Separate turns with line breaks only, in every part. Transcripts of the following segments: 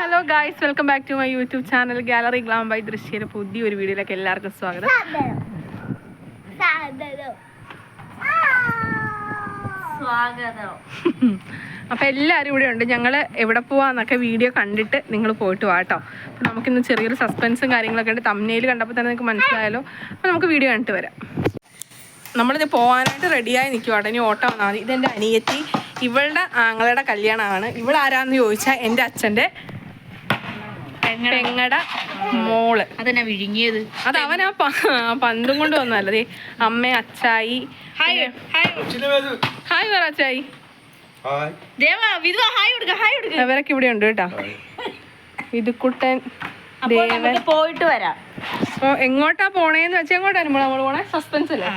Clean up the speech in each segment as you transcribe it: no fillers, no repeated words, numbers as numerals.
Hello guys, welcome back to my YouTube channel gallery glam by ദൃശ്യയുടെ പുതിയൊരു വീഡിയോയിലേക്ക് എല്ലാവർക്കും സ്വാഗതം. അപ്പോൾ എല്ലാവരും ഇവിടെ ഉണ്ട്. ഞങ്ങൾ എവിടെ പോവാന്നൊക്കെ വീഡിയോ കണ്ടിട്ട് നിങ്ങൾ പോയിട്ട് വാട്ടോ. അപ്പോൾ നമുക്കിന്ന് ചെറിയൊരു സസ്പെൻസും കാര്യങ്ങളൊക്കെ ഉണ്ട്. തംബ്നെയിൽ കണ്ടപ്പോൾ തന്നെ നിങ്ങൾക്ക് മനസ്സിലായല്ലോ. അപ്പോൾ നമുക്ക് വീഡിയോ കണ്ടിട്ട് വരാം. നമ്മളിത് പോകാനായിട്ട് റെഡിയായി നിൽക്കുവാട്ടോ. ഇനി ഓട്ടം വന്നാൽ മതി. ഇതെൻ്റെ അനിയത്തി, ഇവളുടെ ആങ്ങളുടെ കല്യാണമാണ്. ഇവളാരാന്ന് ചോദിച്ചാൽ എൻ്റെ അച്ഛൻ്റെ പെങ്ങടെ മോള്.
അതെന്നാ വിഴുങ്ങിയത്?
അത് അവൻ ആ പന്തും കൊണ്ട് വന്നല്ലേ. അമ്മ, അച്ചായി. ഹായ് പറ അച്ചായി. അവരൊക്കെ ഇവിടെ ഉണ്ട് കേട്ടോ. വിധുക്കുട്ടൻ, ദേവൻ.
പോയിട്ട് വരാം.
അപ്പൊ എങ്ങോട്ടാ പോണേന്ന് വെച്ചാൽ എങ്ങോട്ടാണ് നമ്മള് പോണേ? സസ്പെൻസ് അല്ലേ?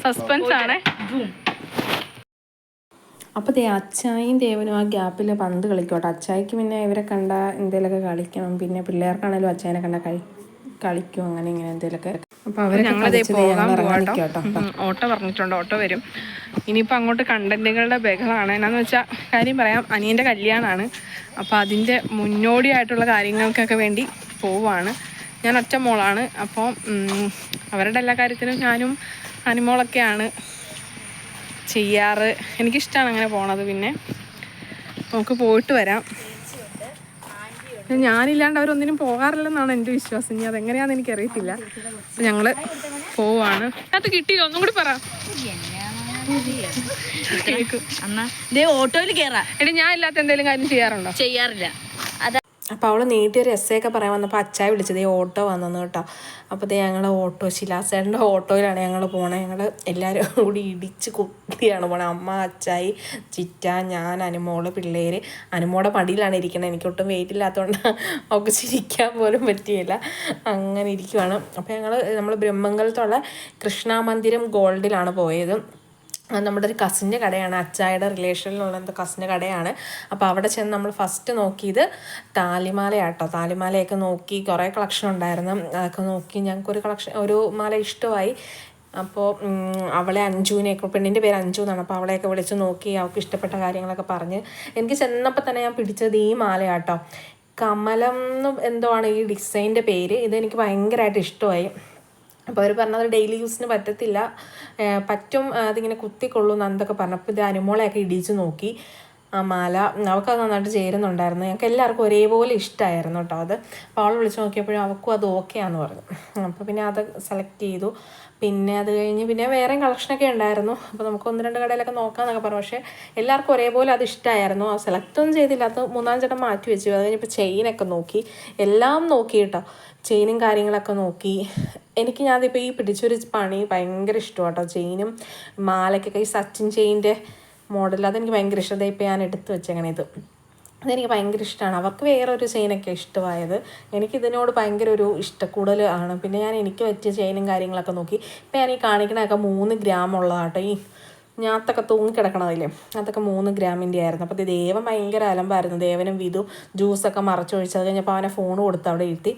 സസ്പെൻസ് ആണേ. അപ്പോൾ അച്ചായും ദേവനും ആ ഗ്യാപ്പിൽ പന്ത് കളിക്കോട്ടെ. അച്ചായിക്ക് പിന്നെ ഇവരെ കണ്ട എന്തെങ്കിലുമൊക്കെ കളിക്കണം. പിന്നെ പിള്ളേർക്കാണേലും അച്ചായനെ കണ്ട കളിക്കും, അങ്ങനെ ഇങ്ങനെ എന്തെങ്കിലുമൊക്കെ. അപ്പോൾ അവർ ഞങ്ങളതേ പോകാൻ പോകാട്ടോ. ഓട്ടോ പറഞ്ഞിട്ടുണ്ട്, ഓട്ടോ വരും. ഇനിയിപ്പോൾ അങ്ങോട്ട് കണ്ടന്റുകളുടെ ബഹളമാണ്. എന്നാന്ന് വെച്ചാൽ കാര്യം പറയാം, അനിയൻ്റെ കല്യാണമാണ്. അപ്പോൾ അതിൻ്റെ മുന്നോടിയായിട്ടുള്ള കാര്യങ്ങൾക്കൊക്കെ വേണ്ടി പോവാണ്. ഞാൻ ഒറ്റ മോളാണ്. അപ്പോൾ അവരുടെ എല്ലാ കാര്യത്തിനും ഞാനും അനിമോളൊക്കെയാണ് ചെയ്യാറ്. എനിക്കിഷ്ടമാണ് അങ്ങനെ പോണത്. പിന്നെ നമുക്ക് പോയിട്ട് വരാം. ഞാനില്ലാണ്ട് അവരൊന്നിനും പോകാറില്ലെന്നാണ് എൻ്റെ വിശ്വാസം. ഇനി അതെങ്ങനെയാണെന്ന് എനിക്കറിയത്തില്ല. അപ്പം ഞങ്ങൾ പോവാണ്. അത് കിട്ടിയില്ല, ഒന്നും കൂടി പറ.
ഓട്ടോയിൽ കയറാം.
എടി, ഞാൻ ഇല്ലാത്ത എന്തെങ്കിലും കാര്യം ചെയ്യാറുണ്ടോ?
ചെയ്യാറില്ല.
അപ്പോൾ അവൾ നീട്ടിയൊരു എസ്സേയൊക്കെ പറയാൻ വന്നപ്പോൾ അച്ചായ വിളിച്ചത് ഓട്ടോ വന്നെന്ന് കേട്ടോ. അപ്പോൾ ഞങ്ങൾ ഓട്ടോ, ശിലാസേട്ടൻ്റെ ഓട്ടോയിലാണ് ഞങ്ങൾ പോണത്. ഞങ്ങൾ എല്ലാവരും കൂടി ഇടിച്ച് കുത്തിയാണ് പോണത്. അമ്മ, അച്ചായി, ചിറ്റ, ഞാൻ, അനുമോള്, പിള്ളേർ. അനുമോടെ മടിയിലാണ് ഇരിക്കുന്നത്. എനിക്കൊട്ടും വെയിറ്റ് ഇല്ലാത്തതുകൊണ്ട് അവൾക്ക് ചിരിക്കാൻ പോലും പറ്റിയില്ല. അങ്ങനെ ഇരിക്കുവാണ്. അപ്പോൾ നമ്മൾ ബ്രഹ്മംഗലത്തുള്ള കൃഷ്ണമന്ദിരം ഗോൾഡിലാണ് പോയത്. നമ്മുടെ ഒരു കസിൻ്റെ കടയാണ്, അച്ചായുടെ റിലേഷനിലുള്ള എന്തോ കസിൻ്റെ കടയാണ്. അപ്പോൾ അവിടെ ചെന്ന് നമ്മൾ ഫസ്റ്റ് നോക്കിയത് താലിമാലയാട്ടോ. താലിമാലയൊക്കെ നോക്കി, കുറേ കളക്ഷൻ ഉണ്ടായിരുന്നു. അതൊക്കെ നോക്കി ഞങ്ങൾക്കൊരു ഒരു മാല ഇഷ്ടമായി. അപ്പോൾ അവളെ അഞ്ജുവിനെയൊക്കെ, പെണ്ണിൻ്റെ പേര് അഞ്ജു എന്നാണ്. അപ്പോൾ അവളെയൊക്കെ വിളിച്ച് നോക്കി, അവൾക്ക് ഇഷ്ടപ്പെട്ട കാര്യങ്ങളൊക്കെ പറഞ്ഞ് എനിക്ക് ചെന്നപ്പോൾ തന്നെ ഞാൻ പിടിച്ചത് ഈ മാലയാട്ടോ. കമലം എന്തോ ആണ് ഈ ഡിസൈൻ്റെ പേര്. ഇതെനിക്ക് ഭയങ്കരമായിട്ട് ഇഷ്ടമായി. അപ്പോൾ അവർ പറഞ്ഞത് ഡെയിലി യൂസിന് പറ്റത്തില്ല, പറ്റും, അതിങ്ങനെ കുത്തിക്കൊള്ളുന്നു എന്തൊക്കെ പറഞ്ഞപ്പോൾ ഇത് അനുമോളെയൊക്കെ ഇടിച്ച് നോക്കി ആ മാല. അവൾക്കത് നന്നായിട്ട് ചേരുന്നുണ്ടായിരുന്നു. ഞങ്ങൾക്ക് എല്ലാവർക്കും ഒരേപോലെ ഇഷ്ടമായിരുന്നു കേട്ടോ അത്. അപ്പോൾ അവൾ വിളിച്ച് നോക്കിയപ്പോഴും അവൾക്കും അത് ഓക്കെയാന്ന് പറഞ്ഞു. അപ്പോൾ പിന്നെ അത് സെലക്ട് ചെയ്തു. പിന്നെ അത് കഴിഞ്ഞ് പിന്നെ വേറെയും കളക്ഷനൊക്കെ ഉണ്ടായിരുന്നു. അപ്പോൾ നമുക്ക് 1-2 കടയിലൊക്കെ നോക്കാമെന്നൊക്കെ പറഞ്ഞു. പക്ഷേ എല്ലാവർക്കും ഒരേപോലെ അത് ഇഷ്ടമായിരുന്നു. അത് സെലക്റ്റൊന്നും ചെയ്തില്ല. അത് 3-4 ചേട്ടൻ മാറ്റി വെച്ചു. അത് കഴിഞ്ഞപ്പോൾ ചെയിനൊക്കെ നോക്കി, എല്ലാം നോക്കി കേട്ടോ. ചെയിനും കാര്യങ്ങളൊക്കെ നോക്കി. ഞാനിപ്പോൾ ഈ പിടിച്ചൊരു പണി ഭയങ്കര ഇഷ്ടമാണ് കേട്ടോ. ചെയിനും മാലയ്ക്കൊക്കെ ഈ സച്ചിൻ ചെയിൻ്റെ മോഡൽ, അതെനിക്ക് ഭയങ്കര ഇഷ്ടം. ഇപ്പോൾ ഞാൻ എടുത്ത് വെച്ചങ്ങനെ അതെനിക്ക് ഭയങ്കര ഇഷ്ടമാണ്. അവർക്ക് വേറൊരു ചെയിനൊക്കെ ഇഷ്ടമായത്. എനിക്കിതിനോട് ഭയങ്കര ഒരു ഇഷ്ടക്കൂടുതൽ ആണ്. പിന്നെ എനിക്ക് പറ്റിയ ചെയിനും കാര്യങ്ങളൊക്കെ നോക്കി. ഇപ്പോൾ ഞാൻ ഈ കാണിക്കണതൊക്കെ 3 ഗ്രാം ഉള്ളതാട്ടോ. ഈ ഞാത്തൊക്കെ തൂങ്ങിക്കിടക്കണതില്ലേ, അതൊക്കെ 3 ഗ്രാമിൻ്റെ ആയിരുന്നു. അപ്പോൾ ദേവൻ ഭയങ്കര അലമ്പായിരുന്നു. ദേവനും വിധു ജ്യൂസൊക്കെ മറച്ചൊഴിച്ചത് കഴിഞ്ഞപ്പോൾ അവനെ ഫോൺ കൊടുത്ത് അവിടെ ഇരുത്തി.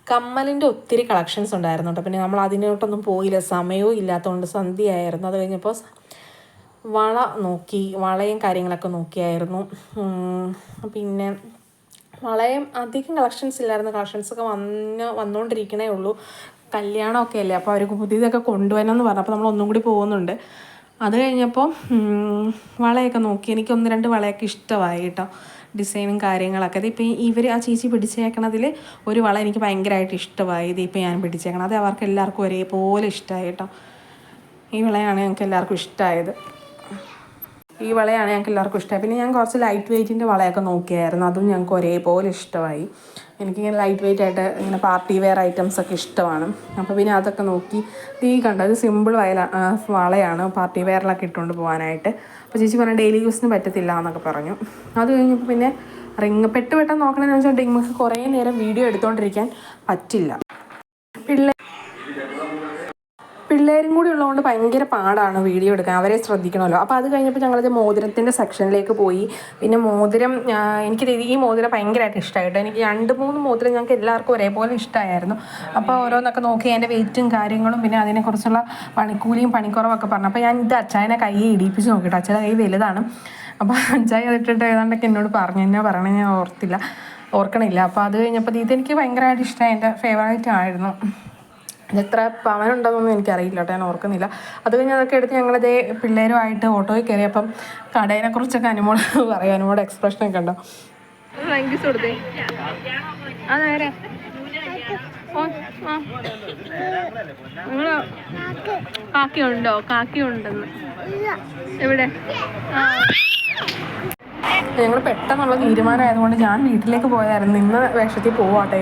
കമ്മലിൻ്റെ ഒത്തിരി കളക്ഷൻസ് ഉണ്ടായിരുന്നു കേട്ടോ. പിന്നെ നമ്മൾ അതിനോട്ടൊന്നും പോയില്ല, സമയവും ഇല്ലാത്തതുകൊണ്ട് സന്ധ്യയായിരുന്നു. അത് കഴിഞ്ഞപ്പോൾ വള നോക്കി, വളയും കാര്യങ്ങളൊക്കെ നോക്കിയായിരുന്നു. പിന്നെ വളയും അധികം കളക്ഷൻസ് ഇല്ലായിരുന്നു. കളക്ഷൻസൊക്കെ വന്നുകൊണ്ടിരിക്കണേ ഉള്ളൂ. കല്യാണമൊക്കെ അല്ലേ, അപ്പോൾ അവർക്ക് പുതിയതൊക്കെ കൊണ്ടുവരണമെന്ന് പറഞ്ഞു. അപ്പോൾ നമ്മൾ ഒന്നും കൂടി പോകുന്നുണ്ട്. അത് കഴിഞ്ഞപ്പോൾ വളയൊക്കെ നോക്കി. എനിക്ക് 1-2 വളയൊക്കെ ഇഷ്ടമായി കേട്ടോ, ഡിസൈനും കാര്യങ്ങളൊക്കെ. അതിപ്പോൾ ആ ചേച്ചി പിടിച്ചേക്കണതിൽ ഒരു വള എനിക്ക് ഭയങ്കരമായിട്ട് ഇഷ്ടമായി. ഇതിപ്പോൾ ഞാൻ പിടിച്ചേക്കണം. അത് അവർക്ക് എല്ലാവർക്കും ഒരേപോലെ ഇഷ്ടമായി കേട്ടോ. ഈ വളയാണ് ഞങ്ങൾക്ക് എല്ലാവർക്കും ഇഷ്ടമായത്. പിന്നെ ഞാൻ കുറച്ച് ലൈറ്റ് വെയ്റ്റിൻ്റെ വളയൊക്കെ നോക്കിയായിരുന്നു. അതും ഞങ്ങൾക്ക് ഒരേപോലെ ഇഷ്ടമായി. എനിക്കിങ്ങനെ ലൈറ്റ് വെയ്റ്റ് ആയിട്ട് ഇങ്ങനെ പാർട്ടി വെയർ ഐറ്റംസൊക്കെ ഇഷ്ടമാണ്. അപ്പോൾ പിന്നെ അതൊക്കെ നോക്കി. കണ്ടത് സിമ്പിൾ വളയാണ്, പാർട്ടി വെയറിലൊക്കെ ഇട്ടുകൊണ്ട് പോകാനായിട്ട്. അപ്പോൾ ചേച്ചി പറഞ്ഞു ഡെയിലി യൂസിന് പറ്റത്തില്ല എന്നൊക്കെ പറഞ്ഞു. അത് കഴിഞ്ഞപ്പോൾ പിന്നെ റിങ് പെട്ടെന്ന് നോക്കണമെന്ന് വെച്ചാൽ നമുക്ക് കുറേ നേരം വീഡിയോ എടുത്തുകൊണ്ടിരിക്കാൻ പറ്റില്ല. പിള്ളേരും കൂടി ഉള്ളതുകൊണ്ട് ഭയങ്കര പാടാണ് വീഡിയോ എടുക്കാൻ, അവരെ ശ്രദ്ധിക്കണമല്ലോ. അപ്പോൾ അത് കഴിഞ്ഞപ്പോൾ ഞങ്ങളത് മോതിരത്തിൻ്റെ സെക്ഷനിലേക്ക് പോയി. പിന്നെ മോതിരം, ഈ മോതിരം ഭയങ്കരമായിട്ട് ഇഷ്ടമായിട്ട്. എനിക്ക് 2-3 മോതിരം ഞങ്ങൾക്ക് എല്ലാവർക്കും ഒരേപോലെ ഇഷ്ടമായിരുന്നു. അപ്പോൾ ഓരോന്നൊക്കെ നോക്കി അതിൻ്റെ വെയിറ്റും കാര്യങ്ങളും പിന്നെ അതിനെക്കുറിച്ചുള്ള പണിക്കൂലിയും പണിക്കുറവൊക്കെ പറഞ്ഞു. അപ്പോൾ ഞാൻ ഇത് അച്ചായനെ കൈ ഇടിപ്പിച്ച് നോക്കിയിട്ട്, അച്ചായ കൈ വലുതാണ്. അപ്പോൾ അച്ചായ അതിട്ടിട്ട് ഏതാണ്ടൊക്കെ എന്നോട് പറഞ്ഞു. എന്നാ പറയണേ ഞാൻ ഓർത്തില്ല. ഓർക്കണില്ല. അപ്പോൾ അത് കഴിഞ്ഞപ്പോൾ ഇതെനിക്ക് ഭയങ്കരമായിട്ട് ഇഷ്ടമായി, എൻ്റെ ഫേവറേറ്റ് ആയിരുന്നു. ഇതെത്ര പവനുണ്ടെന്നൊന്നും എനിക്കറിയില്ല കേട്ടോ, ഞാൻ ഓർക്കുന്നില്ല. അത് കഴിഞ്ഞ് അതൊക്കെ എടുത്ത് ഞങ്ങളിതേ പിള്ളേരുമായിട്ട് ഓട്ടോയിൽ കയറിയപ്പം കടേനെക്കുറിച്ചൊക്കെ അനുമോട് പറയും. അനുമോടെ എക്സ്പ്രഷനൊക്കെ ഉണ്ടോ. കാക്കിയുണ്ടോ? കാക്കിയുണ്ടെന്ന് എവിടെ? ഞങ്ങൾ പെട്ടെന്നുള്ള തീരുമാനമായതുകൊണ്ട് ഞാൻ വീട്ടിലേക്ക് പോയായിരുന്നു. ഇന്ന് വേഷത്തിൽ പോവാട്ടെ,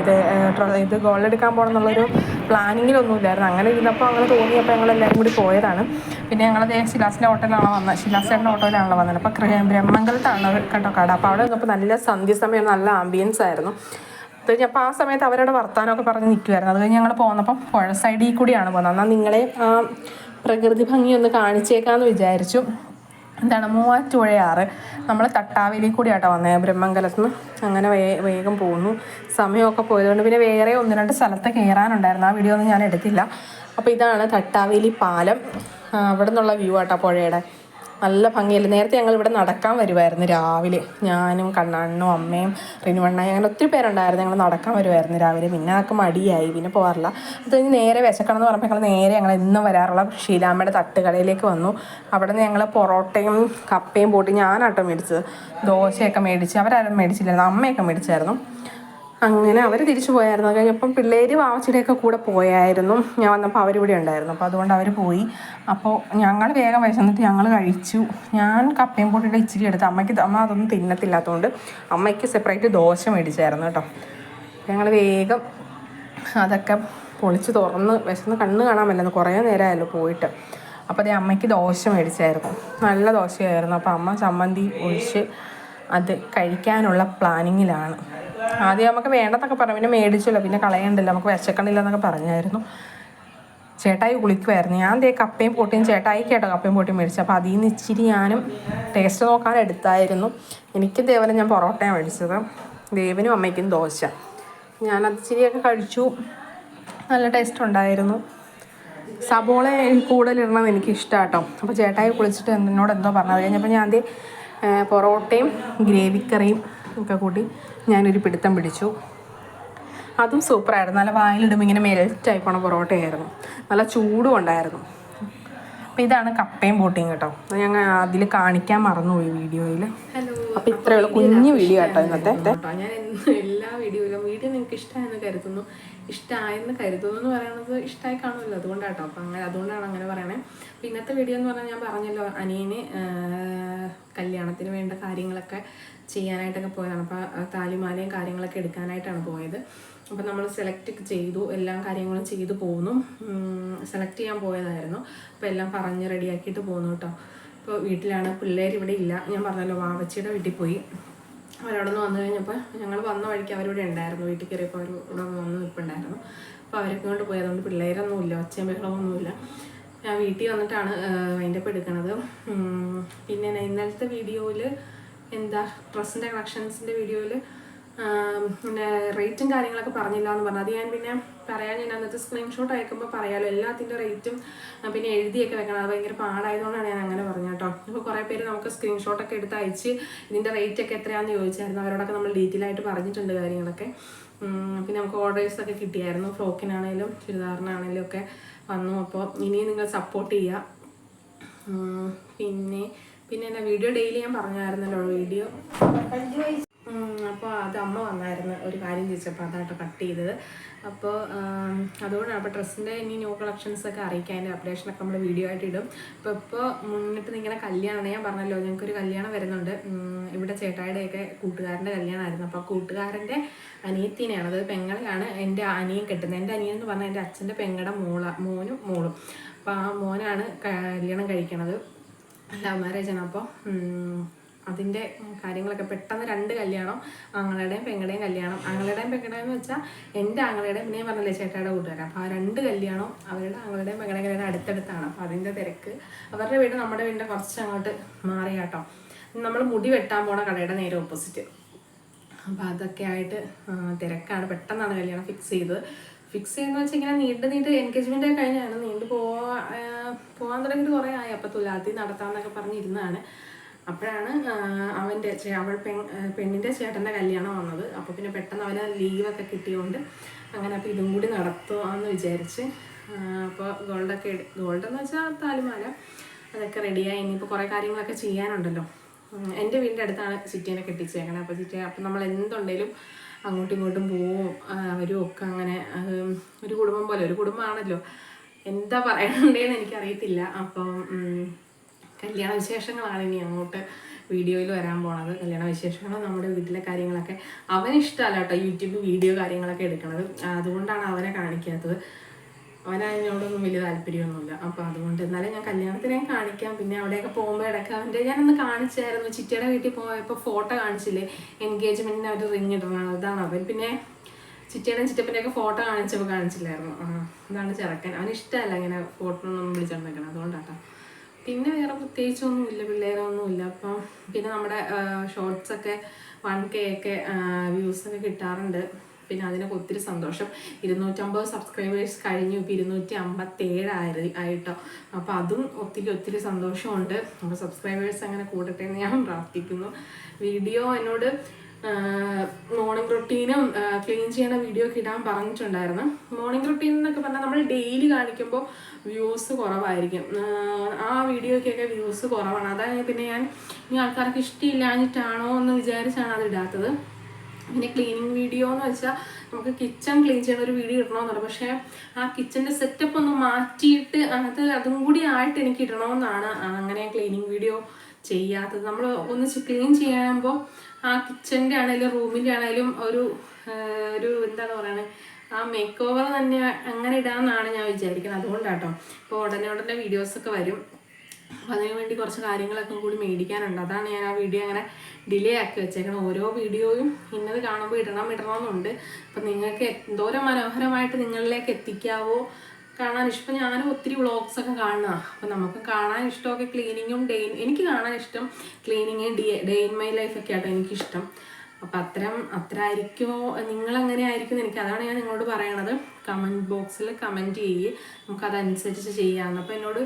ഇത് ഗോൾഡ് എടുക്കാൻ പോകണം എന്നുള്ളൊരു പ്ലാനിങ്ങിലൊന്നും ഇല്ലായിരുന്നു. അങ്ങനെ ഇരുന്നപ്പോൾ അങ്ങനെ തോന്നിയപ്പോൾ ഞങ്ങളെല്ലാവരും കൂടി പോയതാണ്. പിന്നെ ഞങ്ങളത് ശിലാസിൻ്റെ ഹോട്ടലിലാണല്ലോ വന്നത്, ശിലാസേൻ്റെ ഓട്ടോയിലാണല്ലോ വന്നത്. അപ്പോൾ ബ്രഹ്മംഗലത്താണ് കേട്ടോ കട. അപ്പോൾ അവിടെ നിന്നപ്പോൾ നല്ല സന്ധ്യ സമയം, നല്ല ആംബിയൻസ് ആയിരുന്നു. അത് കഴിഞ്ഞപ്പോൾ ആ സമയത്ത് അവരുടെ വർത്താനമൊക്കെ പറഞ്ഞ് നിൽക്കുമായിരുന്നു. അത് കഴിഞ്ഞ് ഞങ്ങൾ പോന്നപ്പം പുഴ സൈഡിൽ കൂടിയാണ് പോകുന്നത്. എന്നാൽ നിങ്ങളെ ആ പ്രകൃതി ഭംഗി ഒന്ന് കാണിച്ചേക്കാമെന്ന് വിചാരിച്ചു. എന്താണ് മൂവാറ്റുപുഴയാറ്, നമ്മൾ തട്ടാവേലി കൂടിയാട്ടോ വന്നത് ബ്രഹ്മംഗലത്ത് നിന്ന്. അങ്ങനെ വേഗം പോകുന്നു. സമയമൊക്കെ പോയതുകൊണ്ട് പിന്നെ വേറെ 1-2 സ്ഥലത്ത് കയറാനുണ്ടായിരുന്നു, ആ വീഡിയോ ഒന്നും ഞാൻ എടുത്തില്ല. അപ്പോൾ ഇതാണ് തട്ടാവേലി പാലം. അവിടെ നിന്നുള്ള വ്യൂ ആട്ടോ പുഴയുടെ. നല്ല ഭംഗിയല്ലേ. നേരത്തെ ഞങ്ങൾ ഇവിടെ നടക്കാൻ വരുമായിരുന്നു രാവിലെ, ഞാനും കണ്ണണ്ണനും അമ്മയും റിനുവണ്ണയും അങ്ങനെ ഒത്തിരി പേരുണ്ടായിരുന്നു. ഞങ്ങൾ നടക്കാൻ വരുമായിരുന്നു രാവിലെ. പിന്നെ അതൊക്കെ മടിയായി, പിന്നെ പോകാറില്ല. അത് കഴിഞ്ഞ് നേരെ വിശക്കണം എന്ന് പറഞ്ഞപ്പോൾ ഞങ്ങൾ എന്നും വരാറുള്ള ഷീലാമ്മയുടെ തട്ടുകടയിലേക്ക് വന്നു. അവിടെ നിന്ന് ഞങ്ങൾ പൊറോട്ടയും കപ്പയും പോട്ടി ഞാനാട്ടോ മേടിച്ചത്. ദോശയൊക്കെ മേടിച്ച്, അവരാരും മേടിച്ചില്ലായിരുന്നു, അമ്മയൊക്കെ മേടിച്ചായിരുന്നു. അങ്ങനെ അവർ തിരിച്ചു പോയായിരുന്നു. അത് കഴിഞ്ഞപ്പം പിള്ളേർ വാവച്ചിയുടെയൊക്കെ കൂടെ പോയായിരുന്നു. ഞാൻ വന്നപ്പോൾ അവരിവിടെ ഉണ്ടായിരുന്നു, അപ്പോൾ അതുകൊണ്ട് അവർ പോയി. അപ്പോൾ ഞങ്ങൾ വേഗം വിശന്നിട്ട് ഞങ്ങൾ കഴിച്ചു. ഞാൻ കപ്പയും പൊട്ടിയുടെ ഇച്ചിരി എടുത്ത് അമ്മ അതൊന്നും തിന്നത്തില്ലാത്തതുകൊണ്ട് അമ്മയ്ക്ക് സെപ്പറേറ്റ് ദോശ മേടിച്ചായിരുന്നു കേട്ടോ. ഞങ്ങൾ വേഗം അതൊക്കെ പൊളിച്ച് തുറന്ന് വിശന്ന് കണ്ണ് കാണാൻ പറ്റുന്നു, കുറേ നേരമായല്ലോ പോയിട്ട്. അപ്പോൾ അതേ അമ്മയ്ക്ക് ദോശ മേടിച്ചായിരുന്നു, നല്ല ദോശയായിരുന്നു. അപ്പോൾ അമ്മ ചമ്മന്തി ഒഴിച്ച് അത് കഴിക്കാനുള്ള പ്ലാനിങ്ങിലാണ്. ആദ്യം നമുക്ക് വേണ്ടെന്നൊക്കെ പറഞ്ഞു, പിന്നെ മേടിച്ചല്ലോ, പിന്നെ കളയണ്ടല്ലോ, നമുക്ക് വിശക്കണില്ല എന്നൊക്കെ പറഞ്ഞായിരുന്നു. ചേട്ടായി കുളിക്കുമായിരുന്നു. ഞാൻ ദേ കപ്പയും പൊട്ടിയും ചേട്ടായിക്ക് കേട്ടോ കപ്പയും പൊട്ടിയും മേടിച്ചു. അപ്പോൾ അതിൽ നിന്ന് ഇച്ചിരി ഞാനും ടേസ്റ്റ് നോക്കാൻ എടുത്തായിരുന്നു. എനിക്ക് ദേവനെ ഞാൻ പൊറോട്ടയാണ് മേടിച്ചത്, ദേവനും അമ്മയ്ക്കും ദോശ. ഞാനത് ഇച്ചിരിയൊക്കെ കഴിച്ചു, നല്ല ടേസ്റ്റ് ഉണ്ടായിരുന്നു. സബോള കൂടുതലിടണമെന്ന് എനിക്ക് ഇഷ്ടം കേട്ടോ. അപ്പോൾ ചേട്ടായി കുളിച്ചിട്ട് എന്നോട് എന്തോ പറഞ്ഞത് കഴിഞ്ഞപ്പോൾ ഞാൻ പൊറോട്ടയും ഗ്രേവിക്കറിയും ഒക്കെ കൂട്ടി ഞാനൊരു പിടുത്തം പിടിച്ചു. അതും സൂപ്പറായിരുന്നു. നല്ല വായിലിടുമ്പോൾ ഇങ്ങനെ മെൽറ്റായി പോണ പൊറോട്ടയായിരുന്നു, നല്ല ചൂടും ഉണ്ടായിരുന്നു. അപ്പോൾ ഇതാണ് കപ്പയും പൊട്ടിയും കേട്ടോ. ഞങ്ങൾ അതിൽ കാണിക്കാൻ മറന്നുപോയി വീഡിയോയിൽ. അപ്പോൾ ഇത്രയേ ഉള്ളൂ, കുഞ്ഞു വീഡിയോ കേട്ടോ ഇന്നത്തെ. ഞാൻ എല്ലാ വീഡിയോ നിങ്ങൾക്ക് ഇഷ്ടമായെന്ന് കരുതുന്നു. ഇഷ്ടമായെന്ന് എന്ന് പറയുന്നത് ഇഷ്ടമായി കാണുമല്ലോ, അതുകൊണ്ടാട്ടോ. അപ്പം അതുകൊണ്ടാണ് അങ്ങനെ പറയണേ. അപ്പോൾ ഇന്നത്തെ വീഡിയോ എന്ന് പറഞ്ഞാൽ ഞാൻ പറഞ്ഞല്ലോ, അനിയന് കല്യാണത്തിന് വേണ്ട കാര്യങ്ങളൊക്കെ ചെയ്യാനായിട്ടൊക്കെ പോയതാണ്. അപ്പോൾ താലിമാലയും കാര്യങ്ങളൊക്കെ എടുക്കാനായിട്ടാണ് പോയത്. അപ്പോൾ നമ്മൾ സെലക്ട് ചെയ്തു, എല്ലാ കാര്യങ്ങളും ചെയ്തു പോകുന്നു. സെലക്ട് ചെയ്യാൻ പോയതായിരുന്നു. അപ്പോൾ എല്ലാം പറഞ്ഞ് റെഡിയാക്കിയിട്ട് പോകുന്നു കേട്ടോ. ഇപ്പോൾ വീട്ടിലാണ്, പിള്ളേർ ഇവിടെ ഇല്ല. ഞാൻ പറഞ്ഞല്ലോ വാവച്ചിയുടെ വീട്ടിൽ പോയി. അവരവിടെ നിന്ന് വന്നു കഴിഞ്ഞപ്പോൾ ഞങ്ങൾ വന്ന വഴിക്ക് അവരിവിടെ ഉണ്ടായിരുന്നു. വീട്ടിൽ കയറിയപ്പോൾ അവർ ഇവിടെ വന്ന് നിൽപ്പുണ്ടായിരുന്നു. അപ്പോൾ അവരൊക്കെ കൊണ്ട് പോയി, അതുകൊണ്ട് പിള്ളേരൊന്നുമില്ല, ഒച്ചയും ബഹളമൊന്നുമില്ല. ഞാൻ വീട്ടിൽ വന്നിട്ടാണ് വൈൻഡപ്പ് എടുക്കണത്. പിന്നെ ഇന്നലത്തെ വീഡിയോയിൽ ഡ്രസ്സിൻ്റെ കളക്ഷൻസിൻ്റെ വീഡിയോയിൽ പിന്നെ റേറ്റും കാര്യങ്ങളൊക്കെ പറഞ്ഞില്ല എന്ന് പറഞ്ഞു. അത് ഞാൻ പിന്നെ പറയാൻ, ഞാൻ അന്നത്തെ സ്ക്രീൻഷോട്ട് അയക്കുമ്പോൾ പറയാമല്ലോ എല്ലാത്തിൻ്റെ റേറ്റും പിന്നെ എഴുതിയൊക്കെ വെക്കണം. അത് ഭയങ്കര പാടായതുകൊണ്ടാണ് ഞാൻ അങ്ങനെ പറഞ്ഞു കേട്ടോ. ഇപ്പോൾ കുറേ പേര് നമുക്ക് സ്ക്രീൻഷോട്ടൊക്കെ എടുത്ത് അയച്ച് ഇതിൻ്റെ റേറ്റൊക്കെ എത്രയാണെന്ന് ചോദിച്ചായിരുന്നു. അവരോടൊക്കെ നമ്മൾ ഡീറ്റെയിൽ ആയിട്ട് പറഞ്ഞിട്ടുണ്ട് കാര്യങ്ങളൊക്കെ. പിന്നെ നമുക്ക് ഓർഡേഴ്സൊക്കെ കിട്ടിയായിരുന്നു, ഫ്രോക്കിനാണേലും ചുരിദാറിനാണേലും ഒക്കെ വന്നു. അപ്പോൾ ഇനിയും നിങ്ങൾ സപ്പോർട്ട് ചെയ്യുക. പിന്നെ എന്നാ വീഡിയോ ഡെയിലി ഞാൻ പറഞ്ഞായിരുന്നല്ലോ വീഡിയോ. അപ്പോൾ അത് അമ്മ വന്നായിരുന്നു ഒരു കാര്യം ചോദിച്ചപ്പോൾ അതായിട്ട് കട്ട് ചെയ്തത്. അപ്പോൾ അതുകൊണ്ടാണ്. അപ്പോൾ ഡ്രസ്സിൻ്റെ ഇനി ന്യൂ കളക്ഷൻസൊക്കെ അറിയിക്കാൻ അതിൻ്റെ അപ്ഡേഷനൊക്കെ നമ്മൾ വീഡിയോ ആയിട്ട് ഇടും. ഇപ്പോൾ മുന്നിട്ട് നിൽക്കുന്ന കല്യാണമാണ്. ഞാൻ പറഞ്ഞല്ലോ ഞങ്ങൾക്കൊരു കല്യാണം വരുന്നുണ്ട്. ഇവിടെ ചേട്ടായിയുടെയൊക്കെ കൂട്ടുകാരൻ്റെ കല്യാണമായിരുന്നു. അപ്പോൾ കൂട്ടുകാരൻ്റെ അനിയത്തിനെയാണ്, അത് പെങ്ങളെയാണ് എൻ്റെ അനിയൻ കെട്ടുന്നത്. എൻ്റെ അനിയൻ എന്ന് പറഞ്ഞാൽ എൻ്റെ അച്ഛൻ്റെ പെങ്ങളുടെ മോനും മോളും. അപ്പോൾ ആ മോനാണ് കല്യാണം കഴിക്കണത്, ലവ് മാരേജാണ്. അപ്പോൾ അതിൻ്റെ കാര്യങ്ങളൊക്കെ പെട്ടെന്ന് 2 കല്യാണം, ആങ്ങളുടെയും പെങ്ങളുടെയും കല്യാണം. ആങ്ങളുടെയും പെങ്ങളുടെയും എന്ന് വെച്ചാൽ എൻ്റെ ആങ്ങളുടെയും പിന്നെ ഞാൻ പറഞ്ഞില്ലേ ചേട്ടായുടെ കൂട്ടുകാരാണ്. അപ്പോൾ ആ 2 കല്യാണം അവരുടെ ആങ്ങളുടെയും പെങ്ങളുടെയും കല്യാണം അടുത്തടുത്താണ്. അപ്പോൾ അതിൻ്റെ തിരക്ക്. അവരുടെ വീട് നമ്മുടെ വീടിൻ്റെ കുറച്ച് അങ്ങോട്ട് മാറി കേട്ടോ. നമ്മൾ മുടി വെട്ടാൻ പോണ കടയുടെ നേരെ ഓപ്പോസിറ്റ്. അപ്പോൾ അതൊക്കെ ആയിട്ട് തിരക്കാണ്. പെട്ടെന്നാണ് കല്യാണം ഫിക്സ് ചെയ്യുന്നത് വെച്ചാൽ ഇങ്ങനെ നീണ്ട് എൻഗേജ്മെൻ്റ് ഒക്കെ കഴിഞ്ഞാണ്, പോകാൻ തുടങ്ങിയിട്ട് കുറേ ആയി. അപ്പോൾ തുലാത്തി നടത്താമെന്നൊക്കെ പറഞ്ഞിരുന്നതാണ്. അപ്പോഴാണ് അവൻ്റെ പെണ്ണിൻ്റെ ചേട്ടൻ്റെ കല്യാണം വന്നത്. അപ്പോൾ പിന്നെ പെട്ടെന്ന് അവന് ലീവൊക്കെ കിട്ടിയതുകൊണ്ട് അങ്ങനെ അപ്പോൾ ഇതും കൂടി നടത്തുമെന്ന് വിചാരിച്ച്. അപ്പോൾ ഗോൾഡെന്ന് വെച്ചാൽ താലിമാല അതൊക്കെ റെഡിയായി. ഇനിയിപ്പോൾ കുറേ കാര്യങ്ങളൊക്കെ ചെയ്യാനുണ്ടല്ലോ. എൻ്റെ വീടിൻ്റെ അടുത്താണ് ചിറ്റേനെ കെട്ടിച്ചേക്കണേ. അപ്പോൾ നമ്മൾ എന്തുണ്ടെങ്കിലും അങ്ങോട്ടും ഇങ്ങോട്ടും പോവും അവരും ഒക്കെ. അങ്ങനെ ഒരു കുടുംബം പോലെ, ഒരു കുടുംബമാണല്ലോ. എന്താ പറയണ്ടേന്ന് എനിക്കറിയത്തില്ല. അപ്പം കല്യാണ വിശേഷങ്ങളാണ് ഇനി അങ്ങോട്ട് വീഡിയോയിൽ വരാൻ പോണത്. കല്യാണ വിശേഷങ്ങളും നമ്മുടെ വീട്ടിലെ കാര്യങ്ങളൊക്കെ. അവനിഷ്ടമല്ല കേട്ടോ യൂട്യൂബ് വീഡിയോ കാര്യങ്ങളൊക്കെ എടുക്കണത്. അതുകൊണ്ടാണ് അവനെ കാണിക്കാത്തത്. അവനതിനോടൊന്നും വലിയ താല്പര്യമൊന്നുമില്ല. അപ്പോൾ അതുകൊണ്ട് എന്നാലും ഞാൻ കല്യാണത്തിനെ കാണിക്കാം. പിന്നെ അവിടെയൊക്കെ പോകുമ്പോൾ ഇടയ്ക്ക് അവൻ്റെ ഞാനൊന്ന് കാണിച്ചായിരുന്നു. ചിറ്റയുടെ വീട്ടിൽ പോയപ്പോൾ ഫോട്ടോ കാണിച്ചില്ലേ, എൻഗേജ്മെൻറ്റിന് അവർ റിങ് ഇടണം. അതാണ് അവൻ. പിന്നെ ചിറ്റയുടെയും ചിറ്റപ്പൻ്റെയൊക്കെ ഫോട്ടോ കാണിച്ചപ്പോൾ കാണിച്ചില്ലായിരുന്നു. അതാണ് ചെറുക്കൻ. അവനിഷ്ടമല്ല ഇങ്ങനെ ഫോട്ടോ ഒന്നും വിളിച്ചുകൊണ്ടിരിക്കണം. അതുകൊണ്ടാട്ടോ. പിന്നെ വേറെ പ്രത്യേകിച്ചൊന്നുമില്ല, പിള്ളേരൊന്നുമില്ല. അപ്പം പിന്നെ നമ്മുടെ ഷോർട്സൊക്കെ 1K ഒക്കെ വ്യൂസൊക്കെ കിട്ടാറുണ്ട്. പിന്നെ അതിനൊക്കെ ഒത്തിരി സന്തോഷം. 250 സബ്സ്ക്രൈബേഴ്സ് കഴിഞ്ഞു. ഇപ്പോൾ 257 ആയിട്ടോ. അപ്പോൾ അതും ഒത്തിരി സന്തോഷമുണ്ട്. അപ്പോൾ സബ്സ്ക്രൈബേഴ്സ് അങ്ങനെ കൂടട്ടെ എന്ന് ഞാൻ പ്രാർത്ഥിക്കുന്നു. വീഡിയോ എന്നോട് മോർണിംഗ് റൊട്ടീനും ക്ലീൻ ചെയ്യണ വീഡിയോ ഒക്കെ ഇടാൻ പറഞ്ഞിട്ടുണ്ടായിരുന്നു. മോർണിംഗ് റൊട്ടീൻ എന്നൊക്കെ പറഞ്ഞാൽ നമ്മൾ ഡെയിലി കാണിക്കുമ്പോൾ വ്യൂസ് കുറവായിരിക്കും. ആ വീഡിയോയ്ക്കൊക്കെ വ്യൂസ് കുറവാണ്. അതാണ് പിന്നെ ഞാൻ ഇനി ആൾക്കാർക്ക് ഇഷ്ടമില്ലാഞ്ഞിട്ടാണോ എന്ന് വിചാരിച്ചാണ് അത് ഇടാത്തത്. പിന്നെ ക്ലീനിങ് വീഡിയോ എന്ന് വെച്ചാൽ നമുക്ക് കിച്ചൺ ക്ലീൻ ചെയ്യുന്ന ഒരു വീഡിയോ ഇടണമെന്നുണ്ട്. പക്ഷേ ആ കിച്ചൻ്റെ സെറ്റപ്പ് ഒന്ന് മാറ്റിയിട്ട് അതും കൂടി ആയിട്ട് എനിക്ക് ഇടണമെന്നാണ് അങ്ങനെ ക്ലീനിങ് വീഡിയോ ചെയ്യാത്തത്. നമ്മൾ ഒന്ന് ക്ലീൻ ചെയ്യുമ്പോൾ ആ കിച്ചൻ്റെ ആണെങ്കിലും റൂമിൻ്റെ ആണെങ്കിലും ഒരു എന്താണ് പറയുന്നത്, ആ മേക്ക് ഓവർ തന്നെ അങ്ങനെ ഇടാമെന്നാണ് ഞാൻ വിചാരിക്കുന്നത്. അതുകൊണ്ടാട്ടോ. ഇപ്പോൾ ഉടനെ വീഡിയോസൊക്കെ വരും. അപ്പോൾ അതിന് വേണ്ടി കുറച്ച് കാര്യങ്ങളൊക്കെ കൂടി മേടിക്കാനുണ്ട്. അതാണ് ഞാൻ ആ വീഡിയോ അങ്ങനെ ഡിലേ ആക്കി വെച്ചേക്കണം. ഓരോ വീഡിയോയും ഇന്നത് കാണുമ്പോൾ ഇടണമെന്നുണ്ട്. അപ്പം നിങ്ങൾക്ക് എന്തോരം മനോഹരമായിട്ട് നിങ്ങളിലേക്ക് എത്തിക്കാവോ കാണാൻ ഇഷ്ടം. ഞാനും ഒത്തിരി വ്ളോഗ്സൊക്കെ കാണുക. അപ്പം നമുക്ക് കാണാൻ ഇഷ്ടമൊക്കെ ക്ലീനിങ്ങും എനിക്ക് കാണാൻ ഇഷ്ടം ക്ലീനിങ്ങും ഡേ ഇൻ മൈ ലൈഫൊക്കെ ആട്ടോ എനിക്കിഷ്ടം. അപ്പം അത്ര ആയിരിക്കുമോ, നിങ്ങളെങ്ങനെ ആയിരിക്കും എനിക്ക്, അതാണ് ഞാൻ നിങ്ങളോട് പറയണത്. കമൻറ്റ് ബോക്സിൽ കമൻറ്റ് ചെയ്യ്, നമുക്കതനുസരിച്ച് ചെയ്യാമെന്ന്. അപ്പോൾ എന്നോട്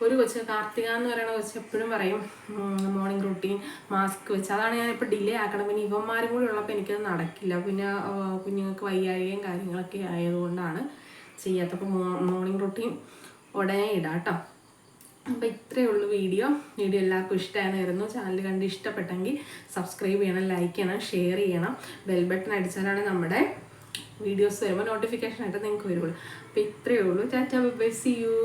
ഒരു കൊച്ച്, കാർത്തിക എന്ന് പറയുന്ന കൊച്ച് എപ്പോഴും പറയും മോർണിംഗ് റൂട്ടീൻ മാസ്ക് വെച്ച്. അതാണ് ഞാനിപ്പോൾ ഡിലേ ആക്കണം. പിന്നെ ഇവന്മാരും കൂടി ഉള്ളപ്പോൾ എനിക്കത് നടക്കില്ല. പിന്നെ കുഞ്ഞുങ്ങൾക്ക് വയ്യാഴികയും കാര്യങ്ങളൊക്കെ ആയതുകൊണ്ടാണ് ചെയ്യാത്തപ്പോൾ മോർണിംഗ് റൂട്ടീൻ ഉടനെ ഇടാം കേട്ടോ. അപ്പോൾ ഇത്രയേ ഉള്ളൂ വീഡിയോ എല്ലാവർക്കും ഇഷ്ടമായിരുന്നു. ചാനൽ കണ്ട് ഇഷ്ടപ്പെട്ടെങ്കിൽ സബ്സ്ക്രൈബ് ചെയ്യണം, ലൈക്ക് ചെയ്യണം, ഷെയർ ചെയ്യണം. ബെൽ ബട്ടൺ അടിച്ചാലാണ് നമ്മുടെ വീഡിയോസ് വരുമ്പോൾ നോട്ടിഫിക്കേഷൻ ആയിട്ട് നിങ്ങൾക്ക് വരുള്ളൂ. അപ്പോൾ ഇത്രയേ ഉള്ളൂ. Tata bye, see U.